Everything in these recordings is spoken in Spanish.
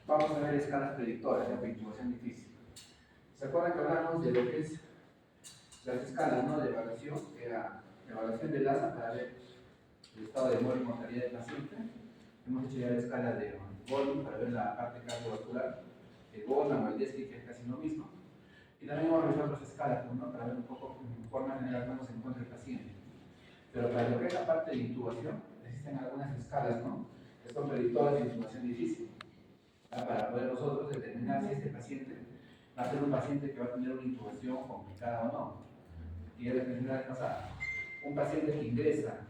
vamos a ver escalas predictoras de intubación difícil. ¿Se acuerdan que hablamos de lo que es las escalas, ¿no?, de evaluación? Que era la evaluación de LASA para ver el estado de muerte y mortalidad del paciente. Hemos hecho ya la escala de Goldman para ver la parte cardiovascular, el Goldman o el DESCI, que es casi lo mismo. Y también hemos revisado otras escalas, ¿no?, para ver un poco en forma general cómo se encuentra el paciente. Pero para lo que es la parte de intubación, existen algunas escalas, ¿no?, que son predictoras de intubación difícil, para poder nosotros determinar si este paciente va a ser un paciente que va a tener una intubación complicada o no. Y ya les mencioné la pasada, un paciente que ingresa,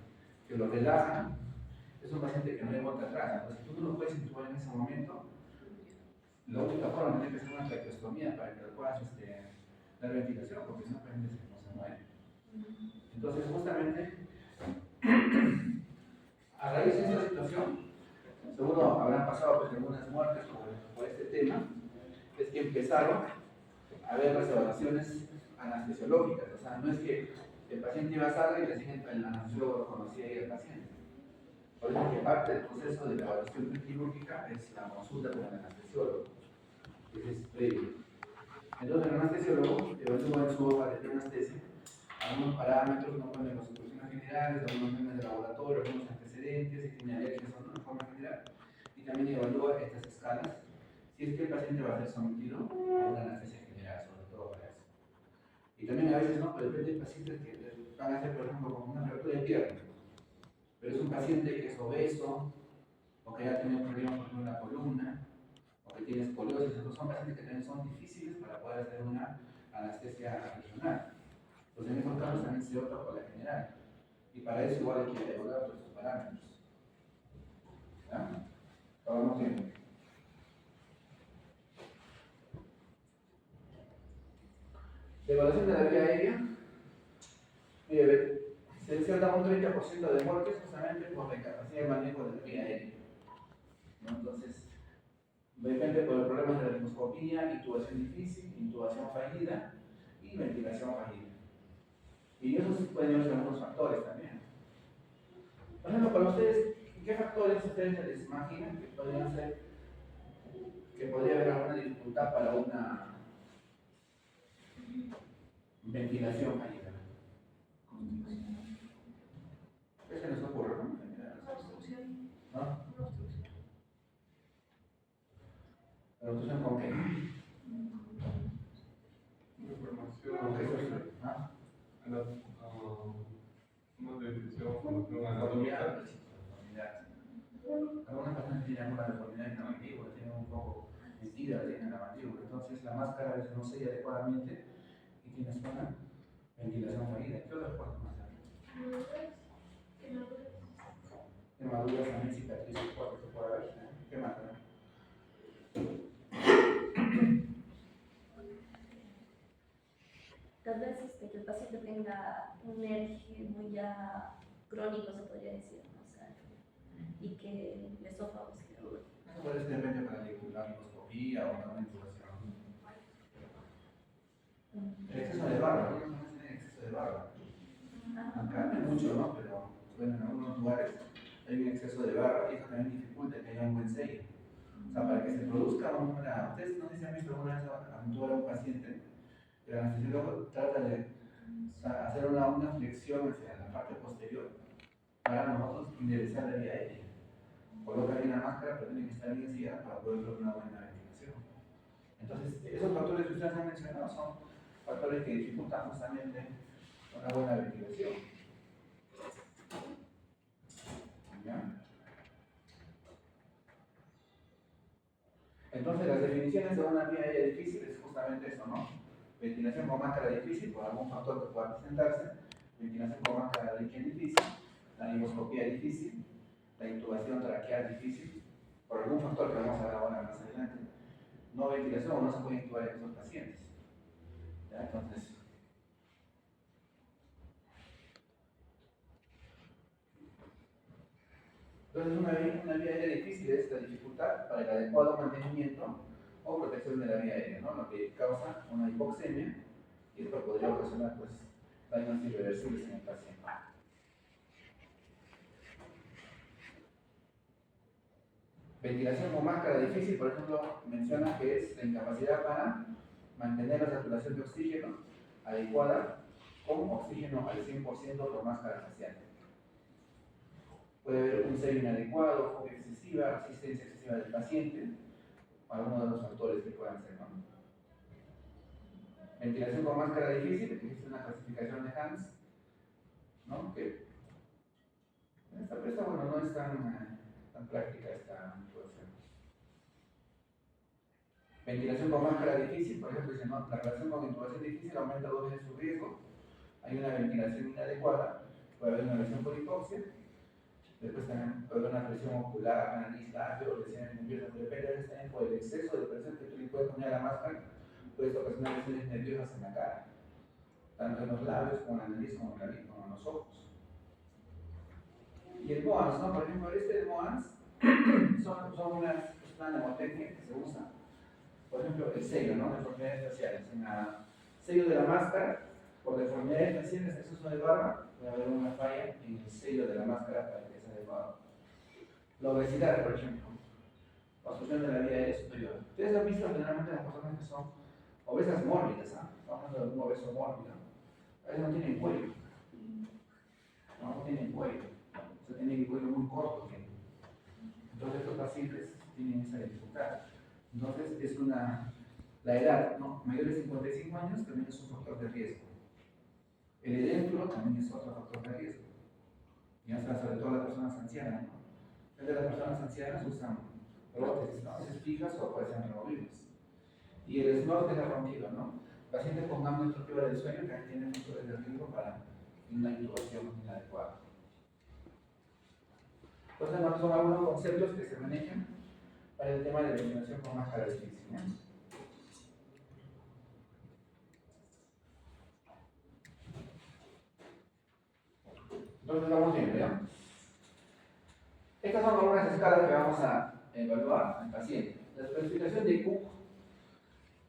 que lo relajan, es un paciente que no hay vuelta atrás. Entonces, tú no lo puedes intubar en ese momento. La única forma tiene que ser una traqueostomía para que le puedas dar ventilación, porque si no, pues, no se muere. Entonces, justamente, a raíz de esta situación, seguro habrán pasado pues, algunas muertes por este tema, es que empezaron a ver las evaluaciones anestesiológicas. O sea, no es que el paciente iba a sala y recién el anestesiólogo conocía ahí al paciente. Por eso que parte del proceso de la evaluación quirúrgica es la consulta con el anestesiólogo, que es previo. Entonces el anestesiólogo evalúa en su hoja de anestesia algunos parámetros, no ponen las instrucciones generales, algunos memes de laboratorio, algunos antecedentes, si tiene alergias o no, en forma general. Y también evalúa estas escalas, si es que el paciente va a ser sometido a una anestesia general, sobre todo para eso. Y también a veces, ¿no?, pues depende del paciente que van a hacer, por ejemplo, como una fractura de pierna. Pero es un paciente que es obeso, o que ya tiene un problema con la columna, o que tiene escoliosis. Estos son pacientes que también son difíciles para poder hacer una anestesia regional. Entonces, en estos casos también se opta por la general. Y para eso igual hay que evaluar todos estos parámetros. ¿Ya? Vamos bien. La evaluación de la vía aérea, se da un 30% de muertes justamente por la incapacidad de manejo de la vía aérea, ¿no? Entonces, depende por los problemas de la endoscopía, intubación difícil, intubación fallida y ventilación fallida. Y esos pueden ser algunos factores también. Por ejemplo, para ustedes, ¿qué factores ustedes se les imaginan que podrían ser, que podría haber alguna dificultad para una ventilación fallida? ¿Qué se les ocurre, no? Una obstrucción. ¿No? Una obstrucción. ¿Pero obstrucción con qué? Información. ¿Con qué se ¿Ah? Una decisión con una Deformidad. Algunas personas tienen alguna deformidad en la mandíbula, tienen un poco metida en la mandíbula, entonces la máscara a veces no sella adecuadamente y tienes una ventilación fallida. ¿Qué otras cosas más hay? Quemaduras también, cicatrices fuertes se puede ver. ¿Qué más hay? Tal vez que el paciente tenga un ERG muy ya crónico, se podría decir, ¿no? O sea, y que el esófago esté duro. Eso puede ser de repente para la endoscopía o una intubación. El exceso de barba, algunas personas tienen exceso de barba. Acá no hay mucho, ¿no? Pero bueno, en algunos lugares hay un exceso de barba y eso también dificulta que haya un buen sello. O sea, para que se produzca una. Ustedes no sé si han visto alguna vez intubar a un paciente, el anestesiólogo trata de hacer una flexión hacia la parte posterior para nosotros enderezar la vía aérea. Coloca bien la máscara, pero tiene que estar bien sellada para poder lograr una buena ventilación. Entonces, esos factores que ustedes han mencionado son factores que dificultan justamente una buena ventilación. ¿Ya? Entonces, las definiciones de una vía aérea difícil es justamente eso, ¿no? Ventilación con máscara difícil por algún factor que pueda presentarse, ventilación con máscara difícil, la endoscopía difícil, la intubación traqueal difícil, por algún factor que vamos a ver ahora más adelante. No ventilación o no se puede intubar en esos pacientes. ¿Ya? Entonces, una vía aérea difícil es la dificultad para el adecuado mantenimiento o protección de la vía aérea, ¿no? Lo que causa una hipoxemia y esto podría ocasionar pues, daños irreversibles en el paciente. Ventilación con máscara difícil, por ejemplo, menciona que es la incapacidad para mantener la saturación de oxígeno adecuada con oxígeno al 100% por máscara facial. Puede haber un sello inadecuado, fobia excesiva, asistencia excesiva del paciente, algunos de los factores que puedan ser, ¿no? Ventilación con máscara difícil, existe una clasificación de Hans, ¿no? Que esta bueno, no es tan práctica esta situación. Ventilación con máscara difícil, por ejemplo, dice, no, la relación con intubación difícil aumenta 2 veces su riesgo. Hay una ventilación inadecuada, puede haber una lesión por hipoxia, después también puede haber una presión ocular, nariz, labio, lesiones nerviosas, depende también por el exceso de presión que tú le puedes poner a la máscara, puedes ocasionar lesiones nerviosas en la cara, tanto en los labios como en la nariz, como en los ojos. Y el MOANS, ¿no? Por ejemplo, el MOANS son una mnemotecnia que se usa. Por ejemplo, el sello, ¿no? Deformidades faciales. En el sello de la máscara, por deformidades faciales, exceso de barba, puede haber una falla en el sello de la máscara para que sea adecuado. La obesidad, por ejemplo, obstrucción de la vía aérea superior. Ustedes han visto generalmente las personas que son obesas mórbidas, ¿ah? Estamos hablando de un obeso mórbido. A veces no tienen cuello. No tienen cuello. O sea, tienen el cuello muy corto. Entonces, estos pacientes tienen esa dificultad. Entonces, la edad, ¿no? Mayor de 55 años también es un factor de riesgo. El edéntulo también es otro factor de riesgo. Ya sea, sobre todo las personas ancianas, ¿no? Entonces, las personas ancianas usan prótesis, ¿no? A veces fijas o pueden ser removibles. Y el snort de la ronquidad, ¿no? Pacientes con apnea obstructiva del sueño que tienen factores de riesgo para una intubación inadecuada. Entonces, bueno, son algunos conceptos que se manejan para el tema de la ventilación con máscara difícil, ¿no? Entonces vamos viendo, ¿ya? Estas son algunas escalas que vamos a evaluar al paciente. La clasificación de Cook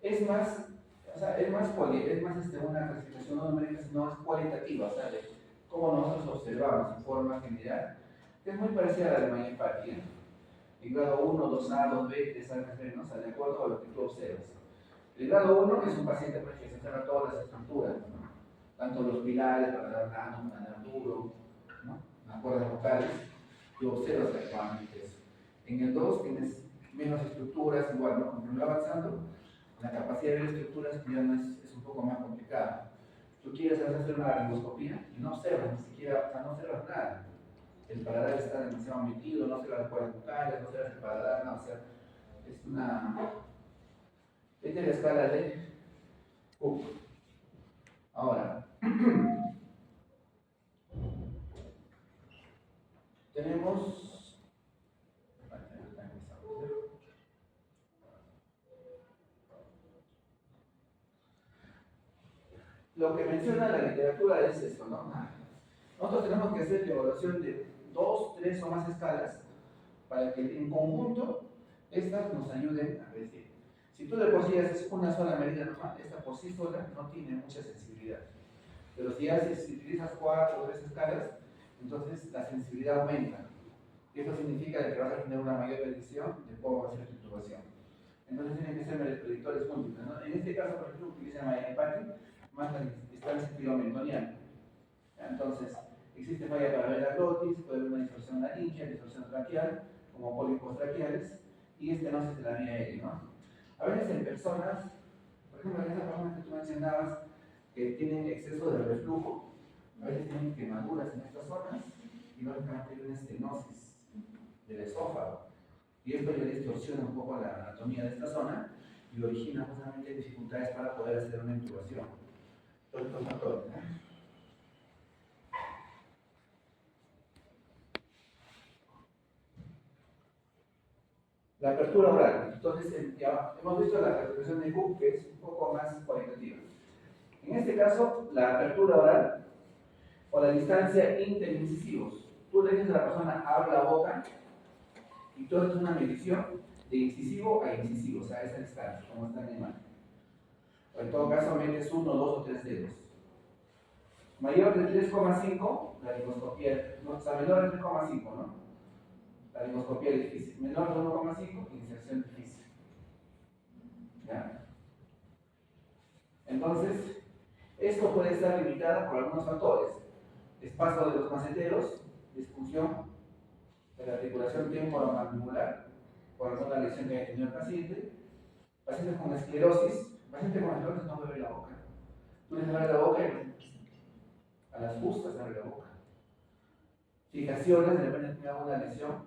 es más, una clasificación numérica, no es cualitativa, o sea, de cómo nosotros observamos en forma general, que es muy parecida a la de Mayer-Patti, ¿eh? El grado 1, 2A, 2B, 3A, ¿no? O sea, de acuerdo a lo que tú observas. El grado 1 es un paciente pues, que se observa todas las estructuras, ¿no? Tanto los pilares, paladar blando, paladar duro, ¿no? Las cuerdas vocales, tú observas adecuadamente eso. En el 2 tienes menos estructuras, igual, ¿no? Conforme va avanzando, la capacidad de ver estructuras ya no es un poco más complicada. Tú quieres hacer una laringoscopía y no observas, ni siquiera, o sea, no observas nada. El paladar está demasiado metido, no observas las cuerdas vocales, no observas el paladar, no, o sea, es una... Esta es la escala de Cook. Ahora, tenemos... Lo que menciona la literatura es esto, ¿no? Nosotros tenemos que hacer la evaluación de 2, 3 o más escalas para que en conjunto estas nos ayuden a decir. Si tú de por sí haces una sola medida normal, esta por sí sola no tiene mucha sensibilidad. Pero si utilizas 4 o 3 escalas, entonces la sensibilidad aumenta. Y eso significa que vas a tener una mayor predicción de cómo va a ser tu intubación. Entonces tienen que ser predictores múltiples, ¿no? En este caso, por ejemplo, utiliza Mayer-Patti, más está en sentido mentoniano. Entonces, existe falla para ver la glotis, puede haber una distorsión laringea, distorsión traqueal, como pólipos traqueales, y estenosis de la vía aérea, ¿no? A veces en personas, por ejemplo, en esas personas que tú mencionabas, que tienen exceso de reflujo, a veces tienen quemaduras en estas zonas, y lógicamente hay una estenosis del esófago. Y esto ya distorsiona un poco la anatomía de esta zona y origina justamente dificultades para poder hacer una intubación. Todos estos factores, ¿eh? La apertura oral. Entonces, ya hemos visto la clasificación de Cook, que es un poco más cualitativa. En este caso, la apertura oral o la distancia interincisivos. Tú le dices a la persona, abre la boca, y tú haces una medición de incisivo a incisivo, o sea, esa distancia, como está en la imagen. O en todo caso, metes 1, 2 o 3 dedos. Mayor de 3,5, la laringoscopía, o sea, menor de 3,5, ¿no? La laringoscopía difícil. Menor de 1,5, inserción difícil. ¿Ya? Entonces, esto puede estar limitado por algunos factores. Espacio de los maceteros, disfunción de la articulación temporomandibular, por alguna lesión que haya tenido el paciente. Pacientes con esclerosis, pacientes con esclerosis no mueve la boca. Tú les abres la boca y a las justas abre la boca. Fijaciones, de repente tiene alguna lesión,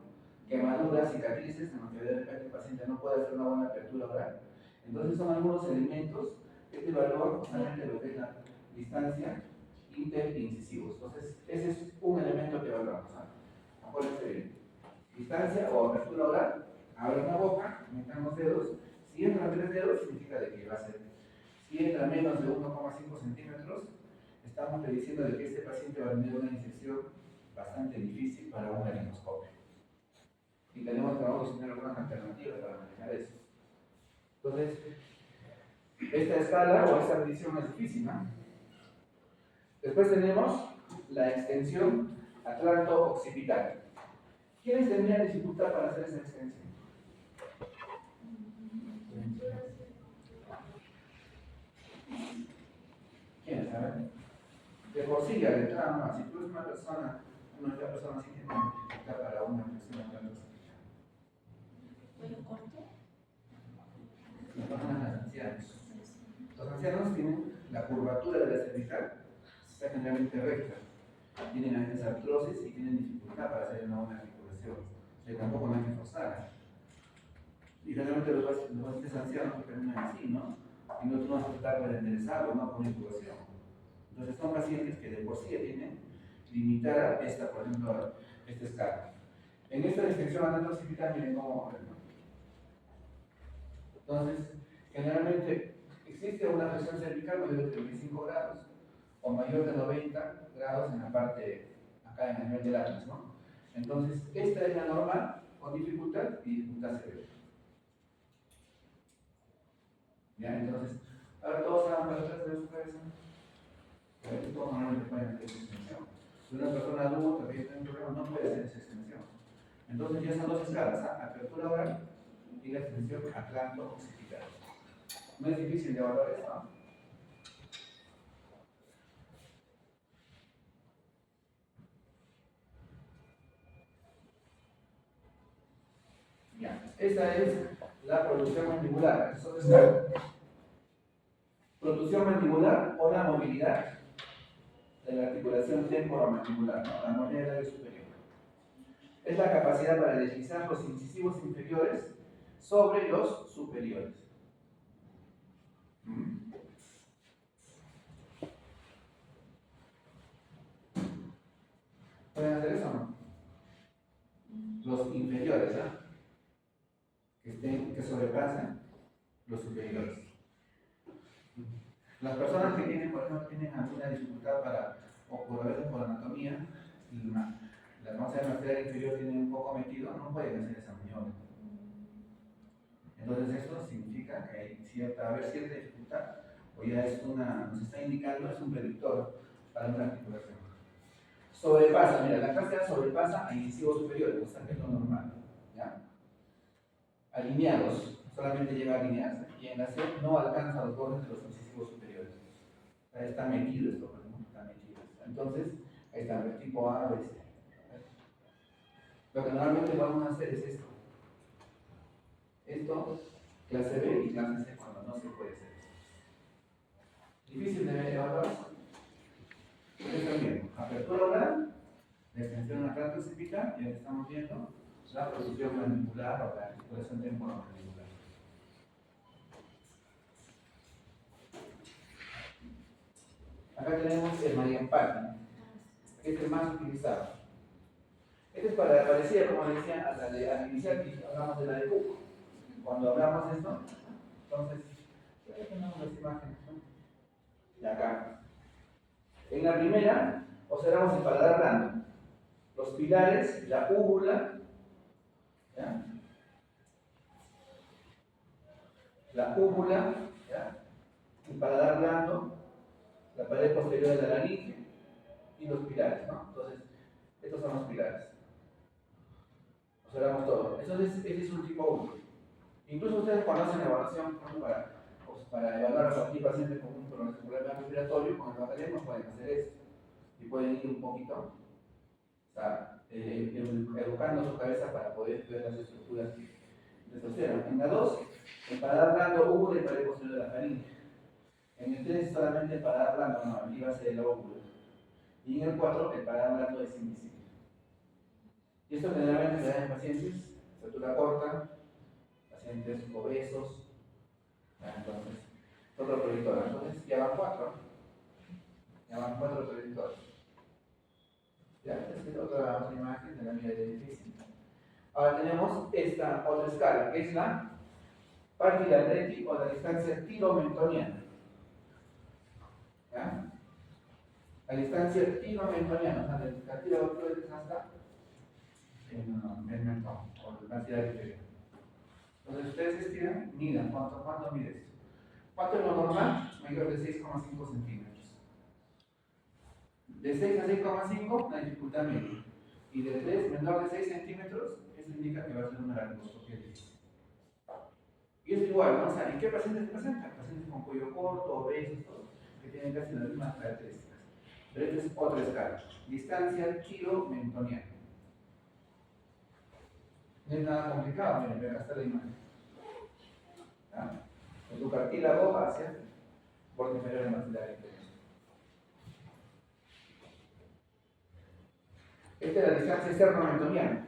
quemaduras, cicatrices, en los que de repente el paciente no puede hacer una buena apertura oral. Entonces son algunos elementos que te evalúan justamente lo que es la distancia interincisivos. Entonces, ese es un elemento que evaluamos. Acuérdense bien. Distancia o apertura oral, abren la boca, metan los dedos. Si entran 3 dedos, significa de que va a ser. Si entra menos de 1,5 centímetros, estamos prediciendo de que este paciente va a tener una infección bastante difícil para un laringoscopio. Y tenemos que vamos a tener algunas alternativas para manejar eso. Entonces, esta escala o esta medición es difícil, ¿no? Después tenemos la extensión atlanto-occipital. ¿Quiénes tendrían dificultad para hacer esa extensión? ¿Quiénes saben? De por sí, ya de entrada nomás, si tú eres una persona sí tiene dificultad para una flexión atlanto-occipital. ¿Cuello corto? Las personas ancianos. Los ancianos tienen la curvatura de la cervical, está generalmente recta. Tienen a veces artrosis y tienen dificultad para hacer una buena articulación. O sea, tampoco no hay que forzar. Y generalmente los pacientes ancianos terminan así, ¿no? Y no tú vas a tratar de enderezarlo, ¿no? Con inclusión. Entonces son pacientes que de por sí tienen limitada esta, por ejemplo, esta escala. En esta distinción atlanto-occipital, miren cómo. Entonces, generalmente existe una presión cervical mayor de 35 grados o mayor de 90 grados en la parte, acá en el nivel del atlas, ¿no? Entonces, esta es la normal con dificultad y dificultad severa. ¿Ya? Entonces, ahora todos hagan para atrás de su cabeza. Todos normalmente pueden hacer esa extensión. Si una persona adulta que tiene un problema no puede hacer esa extensión. Entonces, ya son dos escalas: apertura oral y la extensión atlanto-occipital. No es difícil de evaluar esto, ¿no? Ya, esta es la protrusión mandibular. Eso es la protrusión mandibular o la movilidad de la articulación temporomandibular, ¿no? La movilidad del labio superior. Es la capacidad para deslizar los incisivos inferiores sobre los superiores. ¿Pueden hacer eso o no? Los inferiores, ¿ah? Que sobrepasan los superiores. Las personas que tienen, por ejemplo, tienen alguna dificultad para, o por a veces por anatomía, la masa maxilar inferior tiene un poco metido, no pueden hacer esa maniobra. Entonces eso significa que hay va a haber cierta dificultad, o ya es nos está indicando, es un predictor para una articulación. Sobrepasa, mira, la clase A sobrepasa a incisivos superiores, o sea que es lo normal, ¿ya? Alineados, solamente llega a alinearse, y en la C no alcanza los bordes de los incisivos superiores. Está metido esto, por ejemplo, está metido. Entonces, ahí está, el tipo A, B, C. Lo que normalmente vamos a hacer es esto. Esto, clase B y clase C cuando no se puede hacer. Difícil de evaluar eso. Entonces también, apertura oral, la extensión atlanto-occipital, y aquí estamos viendo la protrusión mandibular o la articulación temporomandibular. Acá tenemos el Mariampati, que es el más utilizado. Este es parecía, como decía, al inicial que hablamos de la de Cook. Cuando hablamos de esto, entonces, aquí tenemos las imágenes, ¿no? Y acá. En la primera, observamos el paladar blando, los pilares, la úvula, ¿ya? La úvula, ¿ya? El paladar blando, la pared posterior de la laringe y los pilares, ¿no? Entonces, estos son los pilares. observamos todo. Entonces, ese es un tipo 1. Incluso ustedes conocen la evaluación para evaluar a cualquier paciente con un problema respiratorio, con el batallismo pueden hacer eso. Y pueden ir un poquito, o sea, educando su cabeza para poder ver las estructuras que se observan. En la 2, el paladar blando hubo de pared posterior de la faringe. En el 3, solamente el paladar blando, no, aquí va a ser el óvulo. Y en el 4, el paladar blando es invisible. Y esto generalmente se da en pacientes de estatura corta, pacientes obesos. Entonces, otro predictor. Entonces, ya van 4. Ya van 4 predictores. Ya, esta es otra imagen de la mira del edificio. Ahora tenemos esta otra escala, que es la Partida-Reti o la distancia kilomentoniana. ¿Ya? La distancia kilomentoniana, o sea, del cartílago hasta el mentón, o la cantidad inferior. Entonces ustedes estiran, midan cuánto mide esto. ¿Cuánto es lo normal? Mayor de 6,5 centímetros. De 6 a 6,5, la dificultad media. Y de 3, menor de 6 centímetros, eso indica que va a ser una laringoscopia difícil. Y es igual, ¿no? O sea, ¿en qué pacientes se presentan? Pacientes con cuello corto, obesos, todos, que tienen casi las mismas características. Pero esta es otra escala. Distancia kilomentoniana. No es nada complicado, miren, acá está la imagen. ¿Ya? En tu cartílago hacia el borde inferior del maxilar inferior. Esta es la distancia esternomentoniana.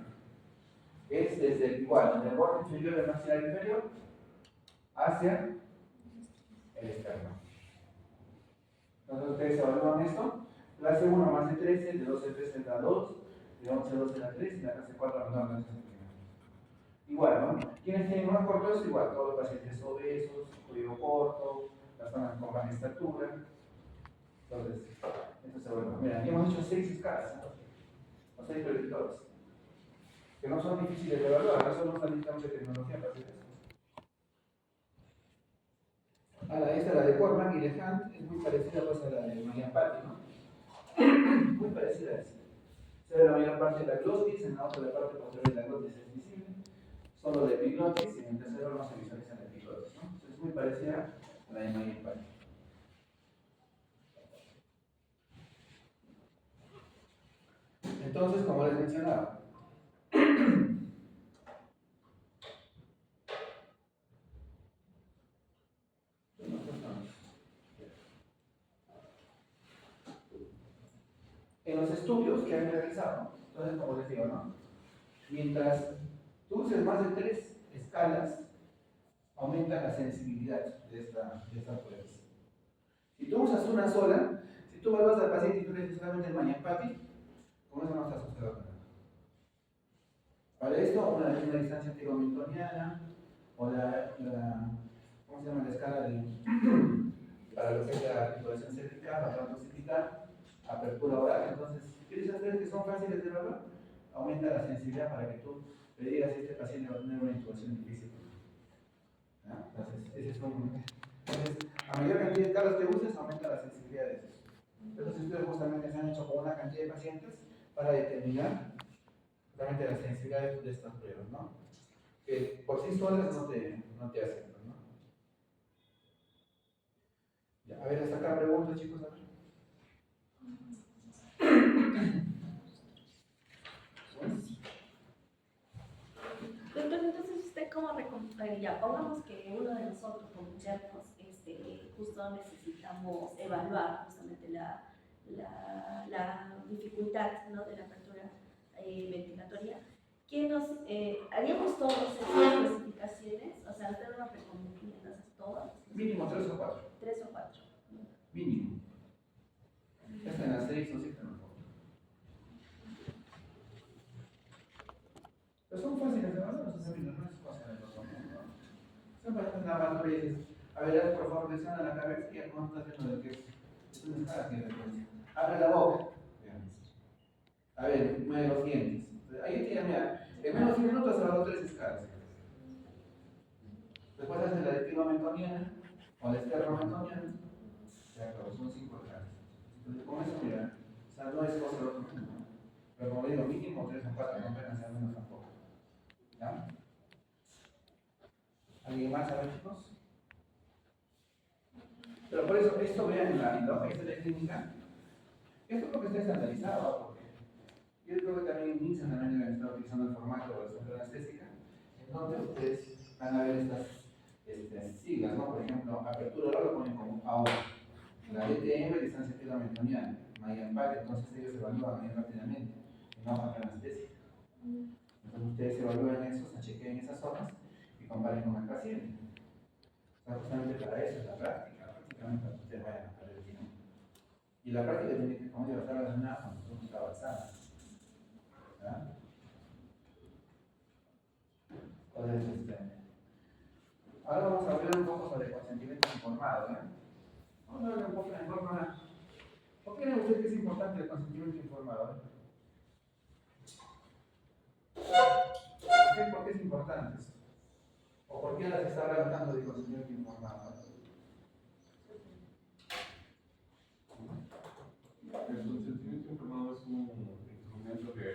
Es desde el borde inferior del maxilar inferior hacia el esterno. Entonces ustedes evalúan esto. Clase 1 más de 13, de 12 a 13 es la 2, de 11 a 12 es la 3 y la clase 4 a menor de 13 centímetros. Igual, ¿no? ¿Quiénes tienen más corto es igual? Todos los pacientes obesos, cuello corto, personas con baja estatura. Entonces, esto se evalúa. Mira, aquí hemos hecho 6 escalas, ¿no? O 6 predictores, que no son difíciles de evaluar, no solo necesitamos de tecnología para hacer eso. Ahora, esta, la de Corman y de Hunt, es muy parecida pues, a la de Mayan-Patti, ¿no? Muy parecida a esa. Se ve la mayor parte de la glotis, en la otra parte posterior de la glotis es visible, solo de epiglotis, y en el tercero no se visualiza la epiglotis, ¿no? Entonces, es muy parecida a la de Mayan-Patti. Entonces, como les mencionaba, en los estudios que han realizado, entonces, como les digo, ¿no? Mientras tú uses más de 3 escalas, aumenta la sensibilidad de esta prueba. Si tú usas una sola, si tú evalúas al paciente y tú le dices solamente el Mayan-Patti, con eso no estás asustado con nada. Para esto, una distancia kilomentoniana, o ¿cómo se llama la escala para lo que es la articulación cervical, la transoccipital, apertura oral? Entonces, si quieres hacer que son fáciles de evaluar, aumenta la sensibilidad para que tú le digas si este paciente va a tener una intubación difícil. ¿Ya? Entonces, ese es un. Entonces, a mayor cantidad de escalas que uses, aumenta la sensibilidad de esos. Estos estudios justamente se han hecho con una cantidad de pacientes para determinar justamente la sensibilidad de estas pruebas, ¿no? Que por sí solas no te hacen, ¿no? Ya, a ver, hasta acá preguntas, chicos, a ver. Doctor, entonces usted cómo recomendaría, pongamos que uno de nosotros como internos justo necesitamos evaluar justamente la dificultad, ¿no?, de la apertura ventilatoria. ¿Qué haríamos todos esas especificaciones? O sea, ¿usted nos recomendaría hacer todas? Mínimo 3 o 4. 3 o 4. Mínimo. Esta en las 6 o 7 no. Pero son fáciles de evaluar, no es fácil de evaluar. Son pacientes nada más, tú dices, a ver, por favor, presiona la cabeza y ya no está haciendo de que es una escala que frecuencia. Abre la boca. A ver, mueve los dientes. Ahí tiene, mira, en menos de 1 minuto se evaluó 3 escalas. Después hace la de kilomentoniana o la esternomentoniana. Ya acabó, son 5 escalas. Entonces, con eso, mira, o sea, no es cosa de otro mundo. Pero como digo, mínimo 3 o 4, no apenas sea menos tampoco. ¿Ya? ¿Alguien más? A ver, chicos. Pero por eso, esto vean en la hoja de clínica. Esto es lo que está estandarizado, porque yo creo que también Nixon también debe estar utilizando el formato de la central anestésica, en donde ustedes van a ver estas siglas, ¿no? Por ejemplo, apertura oral lo ponen como ahora. La DTM, distancia filometoniana, Mayan-Park, entonces ellos evalúan ahí rápidamente, en la hoja anestésica. Entonces ustedes evalúan eso, se chequeen esas hojas y comparen con el paciente. O sea, justamente para eso es la práctica, prácticamente para que ustedes vayan a perder el tiempo. Y la práctica tiene que, como digo, estar relacionada cuando uno está avanzando. ¿Ya? Entonces, ahora vamos a hablar un poco sobre consentimiento informado. ¿Eh? Vamos a hablar un poco de forma. ¿Por qué creen ustedes que es importante el consentimiento informado? ¿Por qué es importante esto? ¿O por qué ahora se está hablando tanto de consentimiento informado? El consentimiento informado es un instrumento que,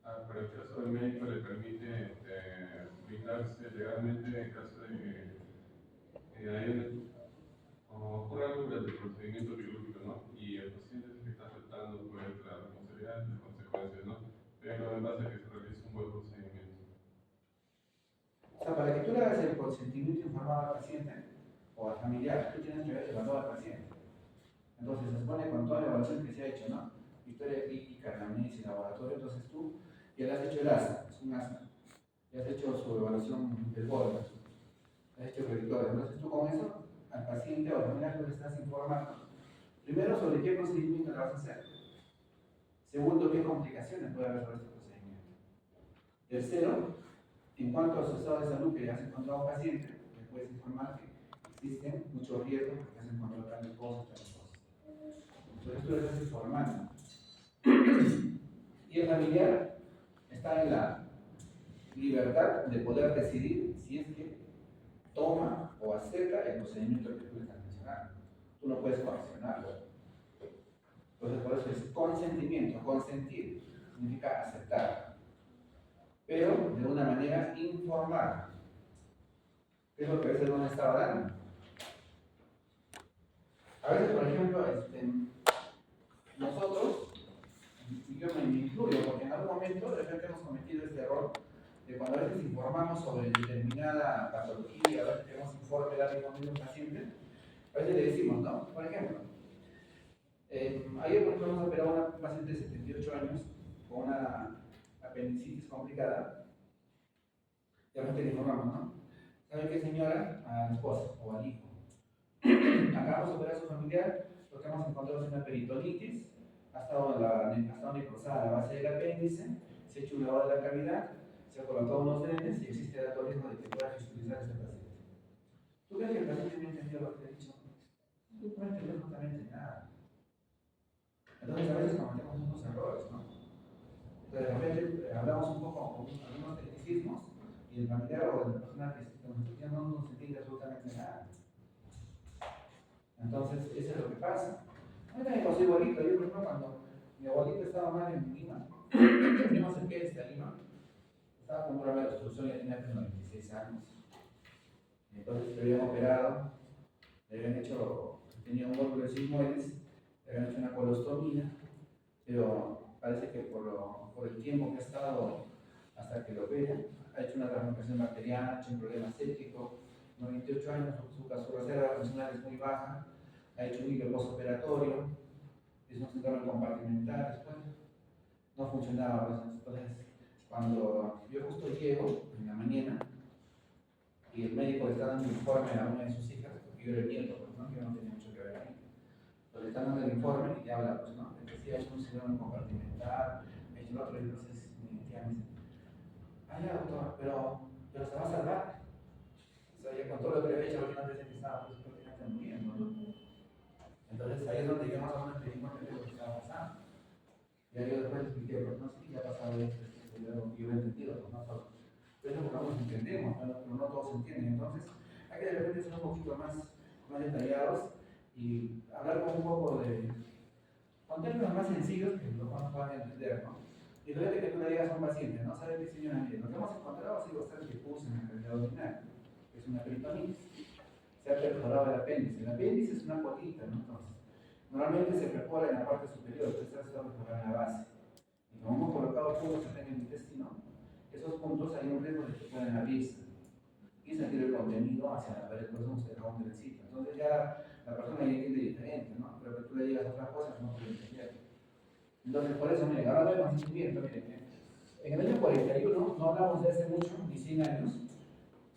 para el caso del médico, le permite brindarse legalmente en caso de que ocurra algo durante el procedimiento quirúrgico, ¿no? Y el paciente es el que está aceptando pues, la responsabilidad y las consecuencias, ¿no? Pero en base a que se realice un buen procedimiento. O sea, para que tú le hagas el consentimiento informado al paciente o al familiar, tú tienes que haber evaluado al paciente. Entonces se supone con toda la evaluación que se ha hecho, ¿no? Historia clínica, anamnesis y laboratorio, entonces tú ya le has hecho el ASA, es un ASA, ya has hecho su evaluación del borde, has hecho el predictor, entonces tú con eso al paciente o al familiar tú le estás informando, primero sobre qué procedimiento le vas a hacer, segundo qué complicaciones puede haber sobre este procedimiento, tercero, en cuanto a su estado de salud que ya has encontrado un paciente, le puedes informar que existen muchos riesgos porque has encontrado tales cosas, tales cosas. Entonces tú le estás informando. Y el familiar está en la libertad de poder decidir si es que toma o acepta el procedimiento que tú le estás mencionando. Tú no puedes coaccionarlo. Entonces por eso es consentimiento. Consentir significa aceptar, pero de una manera informada. ¿Qué es lo que a veces no está hablando? A veces, por ejemplo, nosotros, y yo me incluyo, porque en algún momento de repente hemos cometido este error de cuando a veces informamos sobre determinada patología, a veces queremos informe de un paciente, a veces le decimos, ¿no? Por ejemplo, ayer por ejemplo hemos operado a una paciente de 78 años con una apendicitis complicada, y a veces le informamos, ¿no? ¿Sabe qué, señora? A la esposa o al hijo. Acabamos de operar a su familiar, lo que hemos encontrado es una peritonitis, ha estado necrosada la base del apéndice, se ha hecho un lavado de la cavidad, se ha colocado unos drenes y existe el alto riesgo de que pueda fiscalizar este paciente. ¿Tú crees que el paciente no entendió lo que he dicho? No entendió absolutamente nada. Entonces a veces cometemos unos errores, ¿no? Entonces de repente hablamos un poco con algunos tecnicismos y el familiar o la persona que no nos entiende absolutamente nada. Entonces, eso es lo que pasa. A mí también pasó igualito. Yo, por ejemplo, cuando mi abuelito estaba mal en Lima, yo me acerqué a Lima, estaba con un problema de obstrucción, ya tenía 96 años. Entonces, le habían operado, le habían hecho, tenía un golpe de sigmoides, le habían hecho una colostomía, pero parece que por el tiempo que ha estado hasta que lo opera, ha hecho una translocación bacteriana, ha hecho un problema séptico, 98 años, su reserva funcional es muy baja, ha hecho un hilo postoperatorio, hizo un síndrome compartimental, después no funcionaba. Pues, entonces, cuando yo justo llego en la mañana y el médico le está dando un informe a una de sus hijas, porque yo era el nieto, pues, ¿no? Yo no tenía mucho que ver ahí, pero le están dando el informe y te habla, pues, ¿no? De que sí ha hecho un síndrome compartimental, ha hecho el otro, y entonces mi tía me dice, ya, doctor, pero se va a salvar. O sea, ya con todo lo que había hecho, al final que estaba pues, prácticamente muriendo, ¿no? Entonces ahí es donde yo más o menos me di cuenta de lo que estaba pasando. Y ahí yo después expliqué, pero no sé qué ha pasado esto, yo lo he entendido, pues no solo. Pero eso porque no nos entendemos, pero no todos entienden. Entonces hay que de repente ser un poquito más detallados y hablar con un poco de, con términos más sencillos que los más puedan entender, ¿no? Diferente que tú le digas a un paciente, ¿no? ¿Sabe qué, señora? Mire, lo que hemos encontrado ha sido bastante pus en la cavidad abdominal, que es una peritonitis. Se ha perforado el apéndice. El apéndice es una colita, ¿no? Entonces, normalmente se perfora en la parte superior, entonces se va a perforar en la base. Y como hemos colocado puntos en el intestino, esos puntos hay un riesgo de que puedan abrirse y sentir el contenido hacia la pared, por eso se deja un trencito. Entonces ya la persona ya entiende diferente, ¿no? Pero que tú le digas otras cosas no puede entender. Entonces, por eso, miren, hablando de consentimiento, miren, en el año 41, no hablamos de hace mucho, ni 100 años,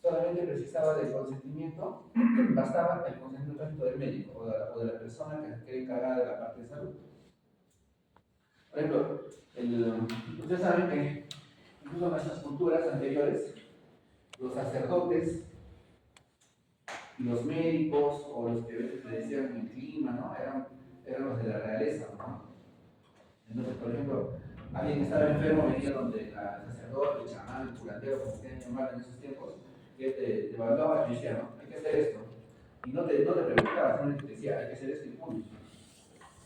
solamente precisaba del consentimiento, bastaba el consentimiento del médico o de la persona que quede encargada de la parte de salud. Por ejemplo, ustedes saben que incluso en nuestras culturas anteriores, los sacerdotes y los médicos, o los que a veces le decían el clima, ¿no? Eran los de la realeza, ¿no? Entonces, por ejemplo, alguien estaba enfermo, venía donde el sacerdote, el chamán, el curandero, como quieran llamar en esos tiempos, que te evaluaba y te decía, ¿no? Hay que hacer esto. Y no te preguntaba, solamente te decía, hay que hacer esto y punto.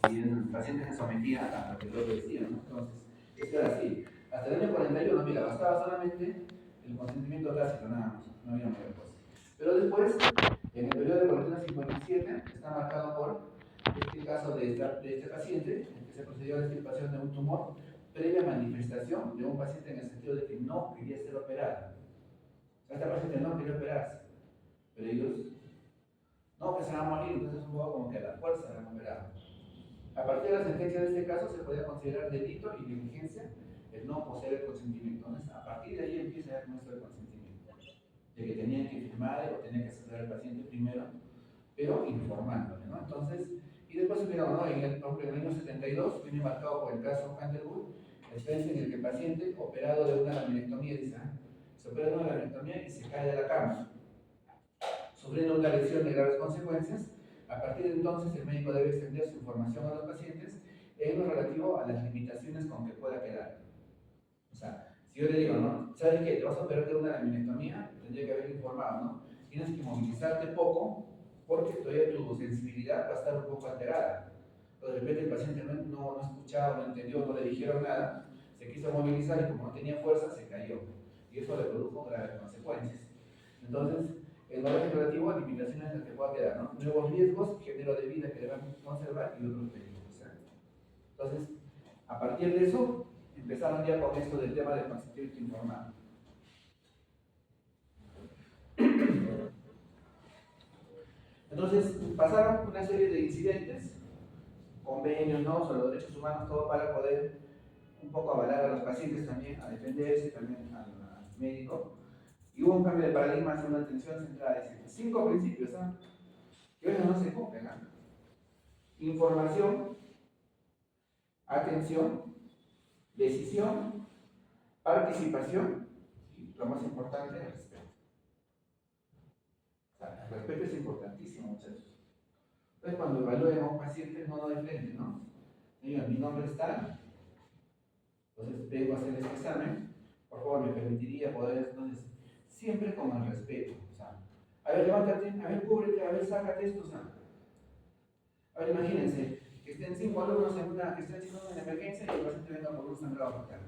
Y el paciente se sometía a lo que el otro decía, ¿no? Entonces, esto era así. Hasta el año 41, mira, bastaba solamente el consentimiento tácito, nada más, no había mayor cosa. Pero después, en el periodo de 41-57, está marcado por este caso de este paciente, en que se procedió a la extirpación de un tumor, previa manifestación de un paciente en el sentido de que no quería ser operado. Este paciente no quería operarse, pero ellos, no, que se va a morir, entonces es un poco como que a la fuerza la han operado. A partir de la sentencia de este caso se podía considerar delito y negligencia el no poseer el consentimiento. Entonces, a partir de ahí empieza ya con esto del consentimiento, de que tenían que firmar o tenían que asesorar al paciente primero, pero informándole, ¿no? Entonces, y después subieron, ¿no? En el año 72, viene marcado por el caso Underwood, la experiencia en el que el paciente operado de una laminectomía, dice, se opera de una laminectomía y se cae de la cama, sufriendo una lesión de graves consecuencias. A partir de entonces, el médico debe extender su información a los pacientes en lo relativo a las limitaciones con que pueda quedar. O sea, si yo le digo, ¿no? ¿Sabes qué? Te vas a operar de una laminectomía, tendría que haber informado, ¿no? Tienes que movilizarte poco porque todavía tu sensibilidad va a estar un poco alterada. Pero de repente el paciente no escuchaba, no entendió, no le dijeron nada, se quiso movilizar y como no tenía fuerza, se cayó. Y eso le produjo graves consecuencias. Entonces, el valor relativo a limitaciones en las que pueda quedar, ¿no? Nuevos riesgos, género de vida que deben conservar y otros peligros. Entonces, a partir de eso, empezaron ya con esto del tema del consentimiento informado. Entonces, pasaron una serie de incidentes, convenios, ¿no? Sobre los derechos humanos, todo para poder un poco avalar a los pacientes también, a defenderse, también al médico. Y hubo un cambio de paradigma hacia una atención centrada en 5 principios, ¿no? Que hoy no se cumplen, ¿no? Información, atención, decisión, participación y lo más importante, el respeto. O sea, el respeto es importantísimo, muchachos. Entonces, cuando evalúen a un paciente, no de frente, ¿no? Digan, mi nombre es tal, entonces vengo a hacer este examen, por favor, me permitiría poder, entonces, siempre con el respeto. O sea, a ver, levántate, a ver, cúbrete, a ver, sácate esto, o sea. A ver, imagínense que estén 5 alumnos que estén haciendo una emergencia y el paciente venga por un sangrado fatal.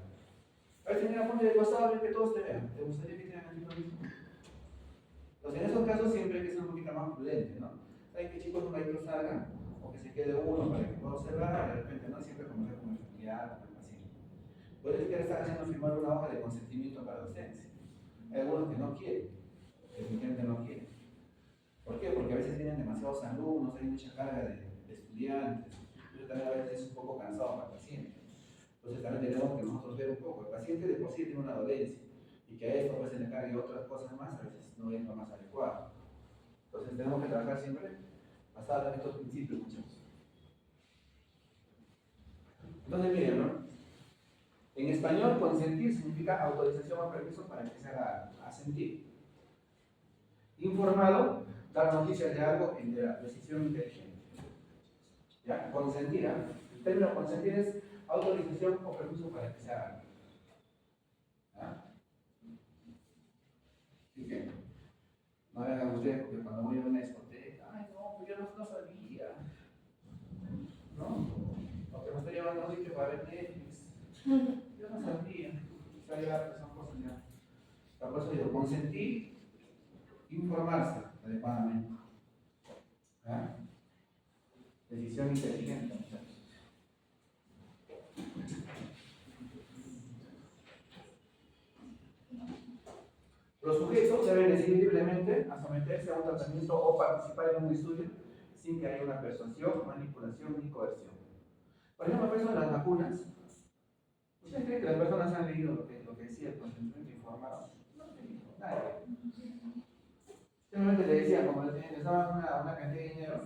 A ver, señora, ponte de costado, a ver que todos te vean. ¿Te gustaría que te hagan lo mismo? Entonces, en esos casos siempre hay que ser un poquito más prudente, ¿no? ¿Saben que chicos no hay que salgan? O que se quede uno para que pueda observar, de repente no siempre conversar con el familiar, con el paciente. Puede que estar haciendo firmar una hoja de consentimiento para docencia. Hay algunos que no quieren, definitivamente no quieren. ¿Por qué? Porque a veces tienen demasiados alumnos, hay mucha carga de estudiantes, entonces también a veces es un poco cansado para el paciente. Entonces también tenemos que nosotros ver un poco, el paciente de por sí tiene una dolencia, y que a esto pues se le cargue otras cosas más, a veces no es lo más adecuado. Entonces tenemos que trabajar siempre basado en estos principios, muchachos. Entonces miren, ¿no? En español, consentir significa autorización o permiso para que se haga asentir. Informado, dar noticias de algo en la decisión inteligente. ¿Ya? Consentir, ¿eh? El término consentir es autorización o permiso para que se haga algo. ¿Ya? Así que no hagan ustedes porque cuando voy a una discoteca, ay no, pues yo no sabía. ¿No? O que me estoy llevando a un sitio para ver Netflix. Yo no claridad, son cosas ya. Por eso digo, consentir, informarse adecuadamente. ¿Ah? Decisión inteligente, muchachos. Los sujetos deben decidir libremente a someterse a un tratamiento o participar en un estudio sin que haya una persuasión, manipulación ni coerción. Por ejemplo, el caso de las vacunas. ¿Ustedes creen que las personas han leído lo que decía el consentimiento informado? No, nadie. Simplemente le decían, como les daban una cantidad de dinero,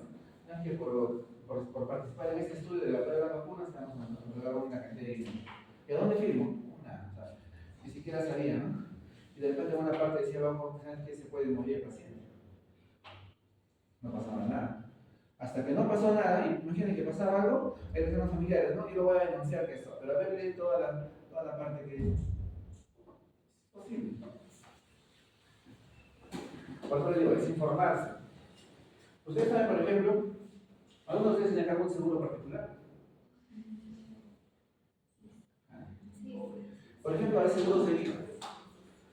no, que por participar en este estudio de la prueba de las vacunas, estamos dando una cantidad de dinero. ¿Y a dónde firmo? Nada, o sea, ni siquiera sabía, ¿no? Y de repente en una parte decía, vamos, ¿sabes qué? Se puede morir el paciente. No pasaba nada. Hasta que no pasó nada, y imaginen que pasaba algo, hay personas familiares, ¿no? Y lo voy a denunciar que esto, pero a ver, lee toda la parte que es posible, ¿no? Por eso les digo, es informarse. Ustedes saben, por ejemplo, algunos de ustedes tienen cargo un seguro particular. Por ejemplo, hay seguros de vida.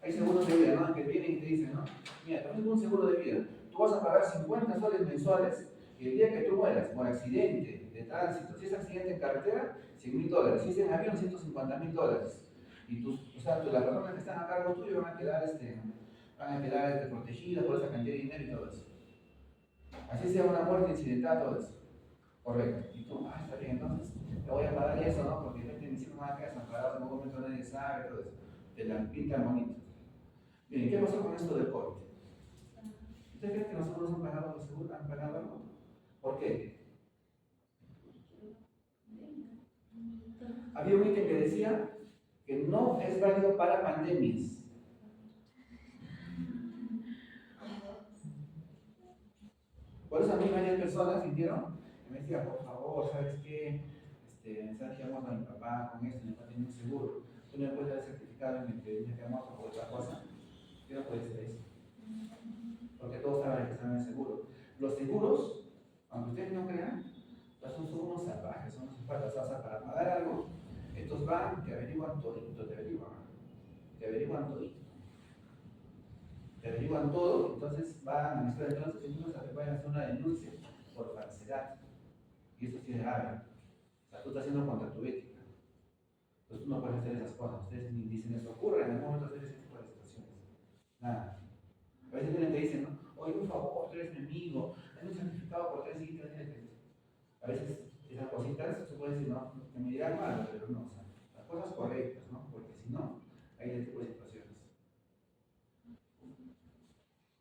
Hay seguros de vida, ¿no? Que vienen y te dicen, ¿no? Mira, también un seguro de vida. Tú vas a pagar 50 soles mensuales y el día que tú mueras por accidente de tránsito, si es accidente en carretera, $100.000. Si es en avión, $150.000. Y tus, o sea, las personas que están a cargo tuyo van a quedar protegidas por esa cantidad de dinero y todo eso. Así sea una muerte incidental, todo eso. Correcto. Y tú, está bien, entonces te voy a pagar eso, ¿no? Porque no te hicieron nada que has pagado, en algún momento nadie sabe, todo eso. Te la pintan bonito. Miren, ¿qué pasó con esto del COVID? ¿Ustedes creen que los seguros han pagado los seguros? ¿Han pagado algo? ¿Por qué? Había un ítem que decía que no es válido para pandemias. Por eso a mí varias personas vinieron y me decían, por favor, ¿sabes qué? ¿Sabes que vamos a mi papá con esto? Mi papá tiene un seguro. Tú no me puedes dar el certificado en el que dice que vamos por otra cosa. ¿Qué no puede ser eso? Porque todos saben que están en el seguro. Los seguros, aunque ustedes no crean, pues son unos salvajes, son unos patas. O sea, para pagar algo, estos van, te averiguan todito, te averiguan todito. Te averiguan todo, entonces van a la escuela, entonces incluso te pueden hacer una denuncia por falsedad. Y eso sí es grave. O sea, tú estás haciendo contra tu ética. Entonces tú no puedes hacer esas cosas. Ustedes ni dicen eso ocurre en algún momento hacer ese tipo de situaciones. Nada. A veces vienen y te dicen, ¿no? Oye, por favor, tú eres mi amigo, dame un certificado por 3 días. A veces esas cositas, tú puedes decir, no, que me dirán mal, pero no, o sea, las cosas correctas, ¿no? Porque si no, hay ese tipo de situaciones.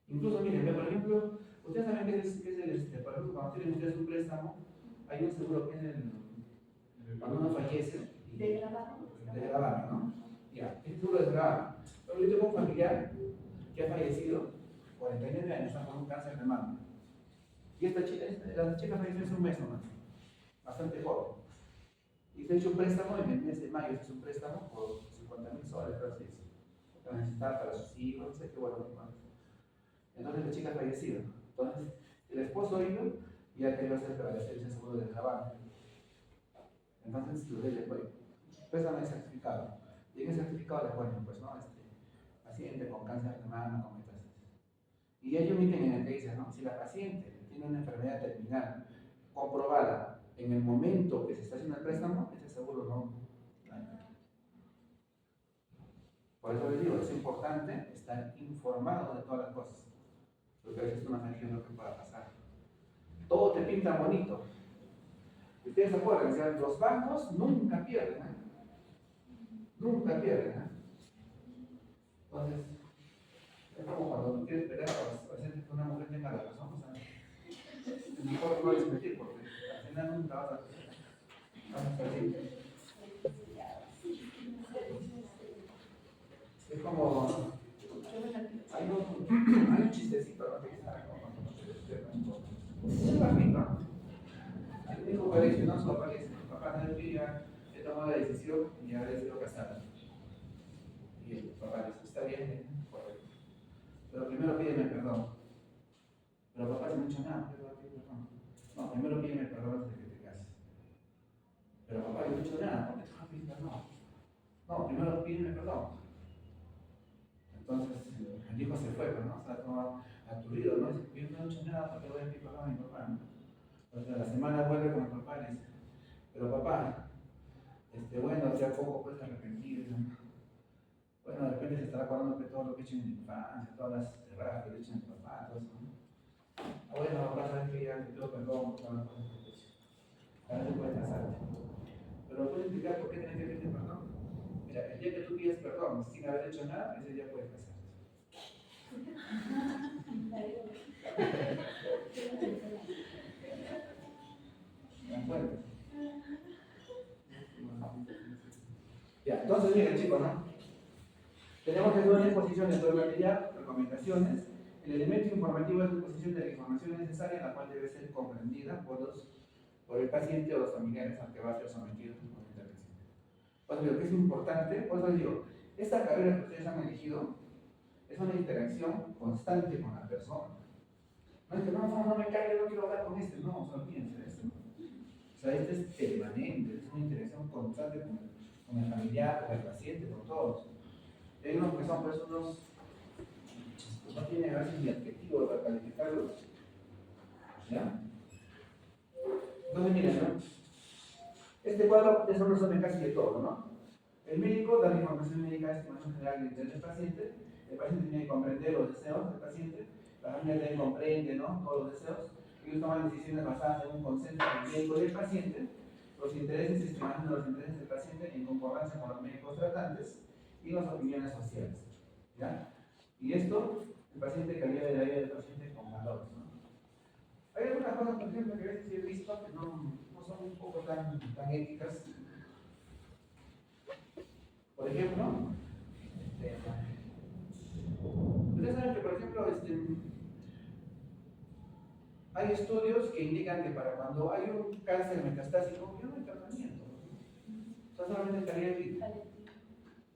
Incluso, miren, por ejemplo, ustedes saben que es por ejemplo, cuando tienen ustedes un préstamo, hay un seguro que es cuando uno fallece. De gravamen. De gravamen, ¿no? Ya, es seguro de gravamen. Pero yo tengo un familiar que ha fallecido, 49 años, está con un cáncer de mama. Y la chica falleció hace un mes nomás, bastante joven. Y se ha hecho un préstamo en el mes de mayo, se hizo un préstamo por 50.000 soles, creo que lo necesitaba para sus hijos, no sé qué bueno. Entonces la chica ha fallecido. Entonces el esposo ha ido y ha querido hacer ese seguro de gravamen. Entonces lo de pues, préstame el certificado. Y en el certificado le ponen, pues, ¿no? Paciente con cáncer de mama, con metástasis. Y hay un ítem en el que dice, ¿no? Si la paciente tiene una enfermedad terminal comprobada en el momento que se está haciendo el préstamo, ese seguro no. Por eso les digo, es importante estar informado de todas las cosas. Porque a veces tú no sabes qué es lo que pueda pasar. Todo te pinta bonito. Ustedes se acuerdan, o sea, los bancos nunca pierden, ¿eh? Nunca pierden, ¿eh? Entonces, es como cuando tú quieres pelear que una mujer tenga la razón, o sea, es mejor no discutir porque al final nunca vas a salir. Es como, hay un chistecito, ¿no? Que está como, es un papito. El único colegio, ¿no? Su papá le dice, papá, no, yo ya he tomado la decisión y ahora decido casarme. Y el papá le dice, está bien, correcto. Pero primero pídeme perdón. Pero papá, si no he hecho nada, ¿qué te va a pedir perdón? No, primero pídeme perdón antes de que te cases. Pero papá, yo no he hecho nada, ¿por qué te vas a pedir perdón? No, primero pídeme perdón. Entonces, el hijo se fue, pues, ¿no? O sea, como aturdido, ¿no? Dice, yo no he hecho nada porque voy a decir a mi papá, ¿no? Entonces, a la semana vuelve con el papá y le dice, pero papá, bueno, sea poco pues arrepentido, ¿no? Bueno, de repente se estará acordando de todo lo que he hecho en mi infancia, todas las erradas que le he hecho a mi papá, todo eso, ¿no? Ah, bueno, papá, sabes que ya te pido perdón por todas las cosas que he hecho. Ahora te puedes casarte. Pero ¿puedes explicar por qué tienes que pedir perdón? Mira, el día que tú pides perdón sin haber hecho nada, ese día puedes casarte. ¿Me acuerdo? Ya, entonces miren chicos, ¿no? Tenemos que hacer una exposición de todo el material, recomendaciones. El elemento informativo es la exposición de la información necesaria, la cual debe ser comprendida por el paciente o los familiares al que va a ser sometido a una intervención. Pues lo que es importante, por eso les digo, esta carrera que ustedes han elegido es una interacción constante con la persona. No es que no me caiga, no quiero hablar con este, no, olvídense de eso. O sea, este es permanente, es una interacción constante con el familiar, con el paciente, con todos. Y hay unos que son pues unos, no tienen a veces ni adjetivos para calificarlos. ¿Ya? Entonces miren, ¿no? Este cuadro es un resumen casi de todo, ¿no? El médico da la información médica, estimación general del interés del paciente, el paciente tiene que comprender los deseos del paciente, la familia también comprende, ¿no?, todos los deseos, ellos toman decisiones basadas en un consenso médico del paciente, los intereses y estimación de los intereses del paciente en concordancia con los médicos tratantes y las opiniones sociales, ¿ya? Y esto, el paciente calidad de la vida del paciente con valores, ¿no? Hay algunas cosas, por ejemplo, que a veces he visto que no son un poco tan éticas. Por ejemplo, ustedes saben que, por ejemplo, hay estudios que indican que para cuando hay un cáncer metastásico, ya no hay tratamiento. O sea, solamente calidad de vida.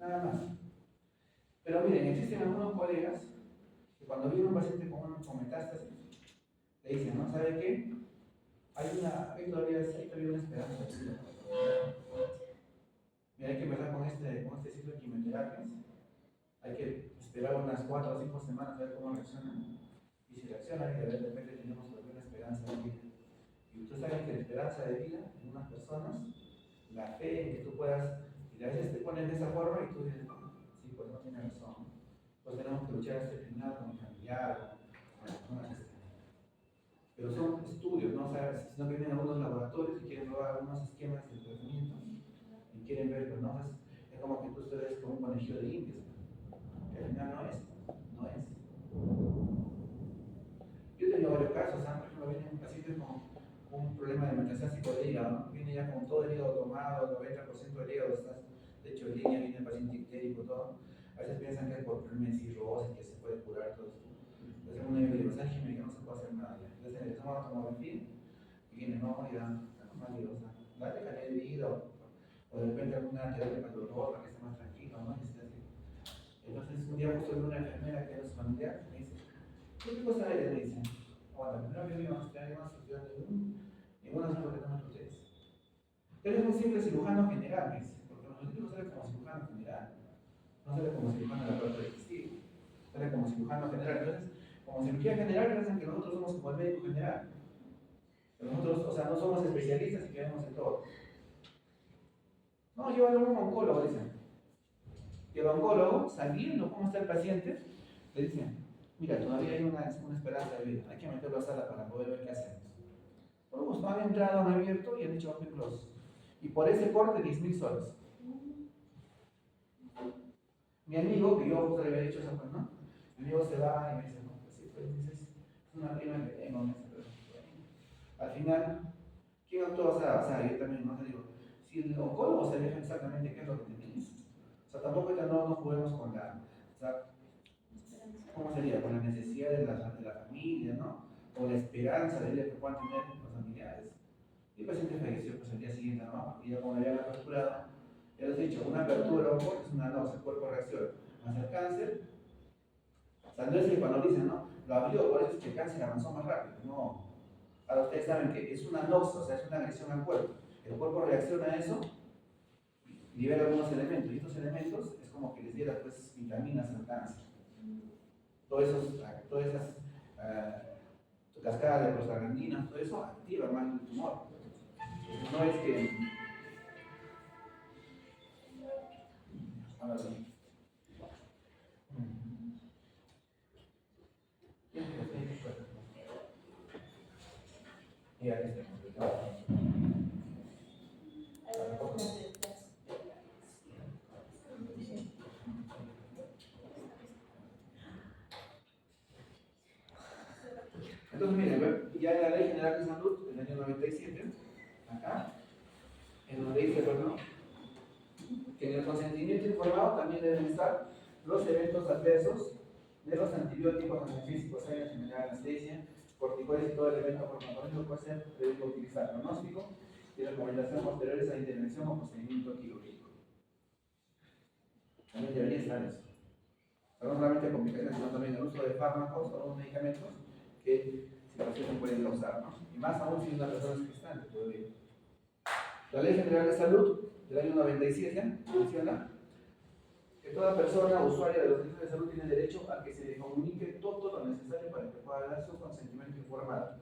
Nada más. Pero miren, existen algunos colegas que cuando viene un paciente con metástasis, le dicen, ¿no? ¿Sabe qué? Hay todavía una esperanza de vida. Mira, hay que empezar con este ciclo de quimioterapias. Hay que esperar unas 4 o 5 semanas a ver cómo reaccionan. Y si reaccionan, y de repente tenemos todavía una esperanza de vida. Y ustedes saben que la esperanza de vida en unas personas, la fe en que tú puedas, y a veces te ponen de esa forma y tú dices, no, sí, pues no tiene razón. Pues tenemos que luchar hasta el final con el familiar, con las personas. Pero son estudios, ¿no? O sea, sino que vienen algunos laboratorios y quieren probar algunos esquemas de tratamiento y quieren ver, pues no, es como que tú estés con un conejillo de indias, que al final no es. Yo he tenido varios casos, ¿sabes? Por ejemplo, vienen pacientes con un problema de metastásico de hígado, ¿no? Viene ya con todo el hígado tomado, el 90% del hígado está hecho en línea, viene el paciente ictérico, todo. A veces piensan que es por problema de cirrosis, que se puede curar todo esto. Entonces, una vez digo, ¿sabes qué? No se puede hacer nada. Entonces, le toman la tomografía y viene, no, ya, no, digo, o sea, dale calidad de vida, o de repente alguna terapia para el dolor, para que esté más tranquilo, ¿no? Entonces, un día justo vi una enfermera que era su familiar, me dice, ¿qué cosa eres? Me dice, bueno, primero que vimos, tenemos sesión de ninguna es lo que tenemos ustedes. Él es un simple cirujano general, me dice, porque nosotros no sale como cirujano general, no sale como cirujano de la parte digestiva, sale como cirujano general. Entonces, como cirugía general, piensan que nosotros somos como el médico general. Pero nosotros, o sea, no somos especialistas y queremos en todo. No, yo a un oncólogo, dicen. Y el oncólogo, sabiendo cómo está el paciente, le dicen, mira, todavía hay una esperanza de vida, hay que meterlo a sala para poder ver qué hacemos. Bueno, pues no han entrado, han abierto y han dicho open close. Y por ese corte, 10.000 soles. Mi amigo, que yo justo le había dicho eso, pues, ¿no? Mi amigo se va y me dice, no, pues sí, pues dices, es una prima que tengo, me dice, pero al final, ¿quién actuó? O sea, yo también, no te digo, si el oncólogo se deja exactamente qué es lo que tenéis. O sea, tampoco no juguemos con la, o sea, ¿cómo sería? Con la necesidad de la familia, ¿no? O la esperanza de vida que puedan tener los familiares. Y el paciente falleció pues el día siguiente, ¿no? Y ya como le habían aperturado, ya les he dicho, una apertura es una noxa, el cuerpo reacciona hacia el cáncer. O sea, no es que cuando dicen, ¿no? Lo abrió, por eso es que el cáncer avanzó más rápido. No. Ahora ustedes saben que es una noxa, o sea, es una agresión al cuerpo. El cuerpo reacciona a eso y libera algunos elementos. Y estos elementos es como que les diera pues vitaminas al cáncer. todas esas cascadas de prostaglandinas, todo eso activa más el tumor. No es que... Ahora sí. Ya, entonces, miren, ya en la Ley General de Salud del año 97, acá, en donde dice, bueno, que en el consentimiento informado también deben estar los eventos adversos de los antibióticos, analgésicos, general, anestesia, corticoides y todo elemento farmacológico puede ser debido utilizar pronóstico y recomendación posteriores a intervención o procedimiento quirúrgico. También debería estar eso. No solamente complicaciones, sino también el uso de fármacos o medicamentos que situaciones pueden causar, ¿no? Y más aún si una persona es gestante todavía. La Ley General de Salud del año 97 menciona que toda persona usuaria de los servicios de salud tiene derecho a que se le comunique todo lo necesario para que pueda dar su consentimiento informado,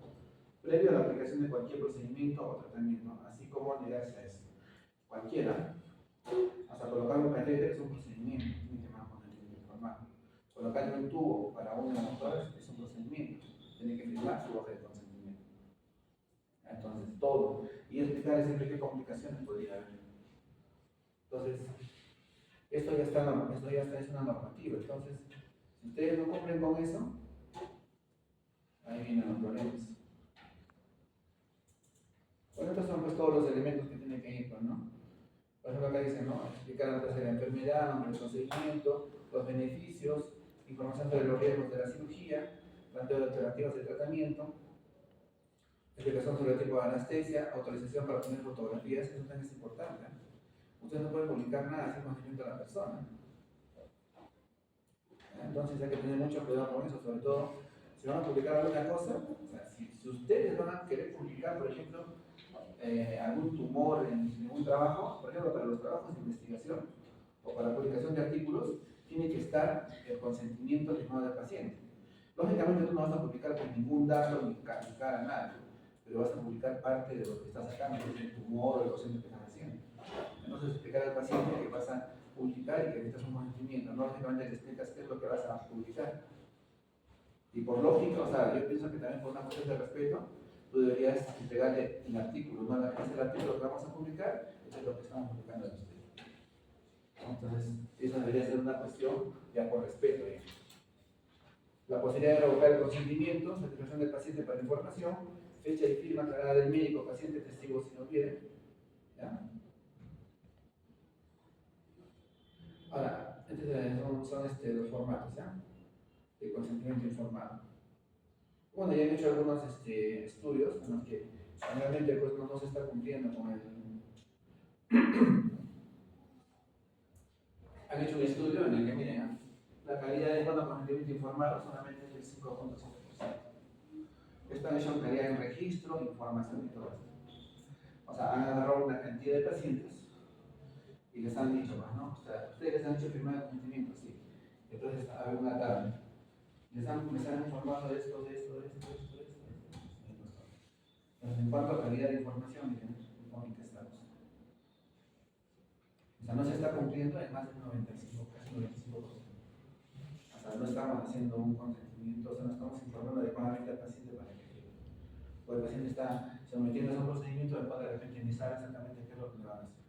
previo a la aplicación de cualquier procedimiento o tratamiento, así como negarse a eso. Cualquiera, hasta colocar un catéter es un procedimiento, tiene que más consentimiento informado. Colocar un tubo para una doctora es un procedimiento, tiene que firmar su hoja de consentimiento. Entonces, todo. Y explicar siempre qué complicaciones podría haber. Entonces, esto ya está, es una normativa. Entonces, si ustedes no cumplen con eso, ahí vienen los problemas. Bueno, estos son pues todos los elementos que tienen que ir, pues, ¿no? Por ejemplo, acá dice, ¿no? Explicar antes de la enfermedad, nombre del procedimiento, los beneficios, información sobre los riesgos de la cirugía, planteo de alternativas de tratamiento, explicación sobre el tipo de anestesia, autorización para obtener fotografías, eso también es importante. Usted no puede publicar nada sin conocimiento de la persona. Entonces hay que tener mucho cuidado con eso, sobre todo si van a publicar alguna cosa, o sea, si ustedes van a querer publicar, por ejemplo, algún tumor en un trabajo, por ejemplo, para los trabajos de investigación o para la publicación de artículos, tiene que estar el consentimiento firmado del paciente. Lógicamente tú no vas a publicar con ningún dato ni calificar a nada, pero vas a publicar parte de lo que estás sacando, el tumor o el docente que estás haciendo. Entonces explicar al paciente que vas a publicar y que necesitas un consentimiento. No lógicamente le explicas qué es lo que vas a publicar. Y por lógica, o sea, yo pienso que también por una cuestión de respeto, tú deberías entregarle el artículo, no es el artículo que vamos a publicar, eso es lo que estamos publicando en usted. Entonces, eso debería ser una cuestión ya por respeto. ¿eh? La posibilidad de revocar el consentimiento, satisfacción del paciente para información, fecha y firma aclarada del médico, paciente, testigo si no quiere. ¿Ya? Ahora, son los formatos, ¿ya? De consentimiento informado. Bueno, ya han hecho algunos estudios en los que realmente pues, no se está cumpliendo con el... Han hecho un estudio en el que, miren, la calidad de consentimiento informado solamente es del 5.5%. Esto han hecho en calidad en registro, información y todo esto. O sea, han agarrado una cantidad de pacientes y les han dicho, pues, ¿no? O sea, ustedes les han hecho firmar el consentimiento, sí. Entonces, a ver una tabla. Les han informado de esto. Entonces, en cuanto a calidad de información, miren, ¿en qué estamos? O sea, no se está cumpliendo en más del 95%, casi 95%. O sea, no estamos haciendo un consentimiento, o sea, no estamos informando adecuadamente al paciente para que firme. O el paciente está sometiéndose a un procedimiento del cual de repente ni sabe exactamente qué es lo que le van a hacer.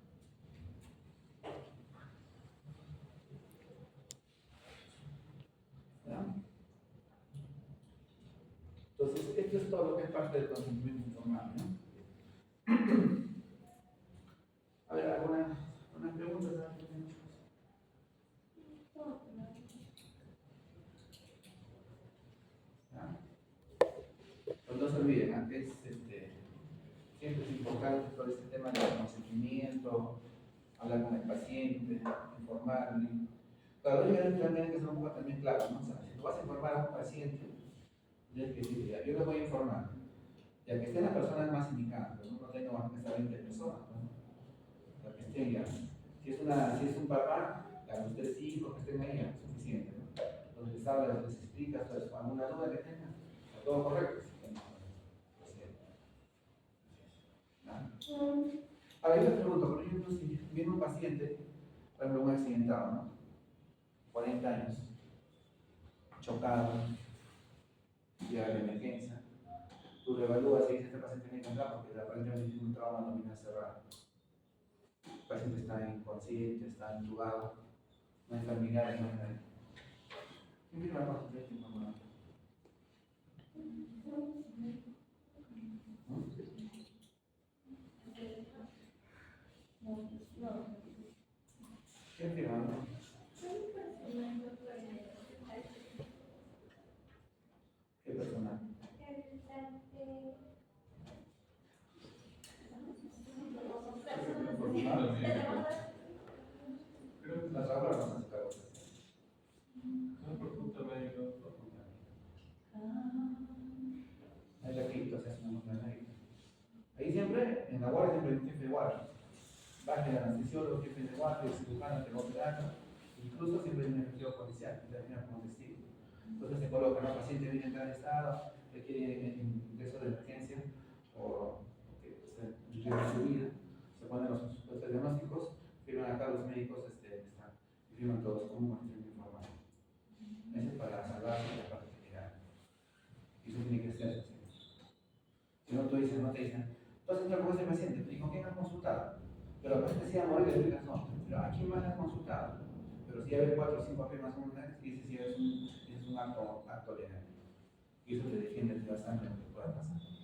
¿Ya? Entonces, esto es todo lo que es parte del consentimiento informado, ¿no? A ver, ¿alguna pregunta? ¿Ya? Pues no se olviden, antes siempre es importante todo este tema del consentimiento, hablar con el paciente, informarle. Claro, también hay que ser un poco también claro, ¿no? O sea, si tú vas a informar a un paciente, tienes que decir, ya, yo le voy a informar, ya que estén las personas más indicadas, pero no tengo que estar 20 personas, ¿no? O sea, que estén ya. Si es un papá, ya los 3 hijos que estén ahí, ya es suficiente, ¿no? donde les hablas, les explicas, entonces, alguna duda que tengan, está todo correcto. Ahora yo les pregunto, por ejemplo, si viene un paciente, por ejemplo, un accidentado, ¿no? 40 años, chocado, llega de emergencia, tú lo evalúas y dices, este paciente tiene que entrar porque aparentemente tiene un trauma abdominal cerrado. El paciente está inconsciente, está intubado, no hay familiares, no hay nadie. ¿Quién viene a consultar esta información? ¿Quién firma? ¿Qué persona? Creo que Las aulas no se cargo. no por punto médico, por punto. Ahí la cripto, se hace una muestra médica. Ahí siempre, en la guardia siempre hay un jefe de guardia. Baje el anestesiólogo, jefe de guardia, el cirujano, el operante, incluso siempre hay un efectivo policial que termina como testigo. Entonces se coloca, ¿no? El paciente viene en tal estado, requiere ingreso de emergencia o que se riesgo su vida, se ponen los diagnósticos, firman acá los médicos, están, y firman todos como un consentimiento informal. Eso es para salvarse de la parte general. Y eso tiene que ser así. Si no, tú dices, no te dicen, tú has entrado con ese paciente, ¿y con quién has consultado? Pero la paciente decía, morir, le explicas, no, pero ¿a quién más has consultado? Pero si hay 4 o 5 afirmaciones, dices si es un acto legal. Y eso te defiende de la sangre, lo que pueda pasar.